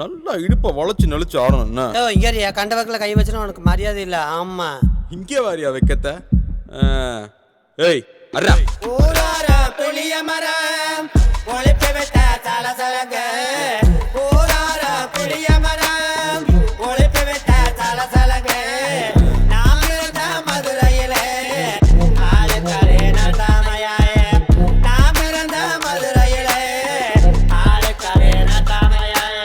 நல்லா இடுப்பை வளைச்சு நெளிச்சு ஆடணும் என்ன? இங்கே கண்ட வக்கில் கை வச்சுனா உனக்கு மரியாதை இல்லை. ஆமா இங்கே வாரியா வைக்கத்த? ஏய் அர்ரா ஊரார புளிய மரம் ஒளிப்பி விட்ட சலசலங்க. ஊரார புளிய மரம் ஒளிப்பி விட்ட சலசலங்க. நாம் இருந்த மதுரையிலே ஆளுக்கரே நட்டாமையாயே. நாம் இருந்த மதுரையிலே ஆளுக்கரே நட்டாமையாயே.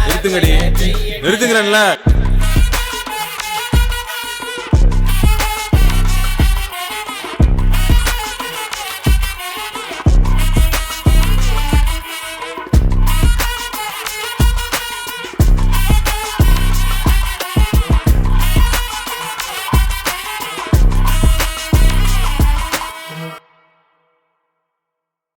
நிறுத்துங்கடி நிறுத்துங்கறேன்ல.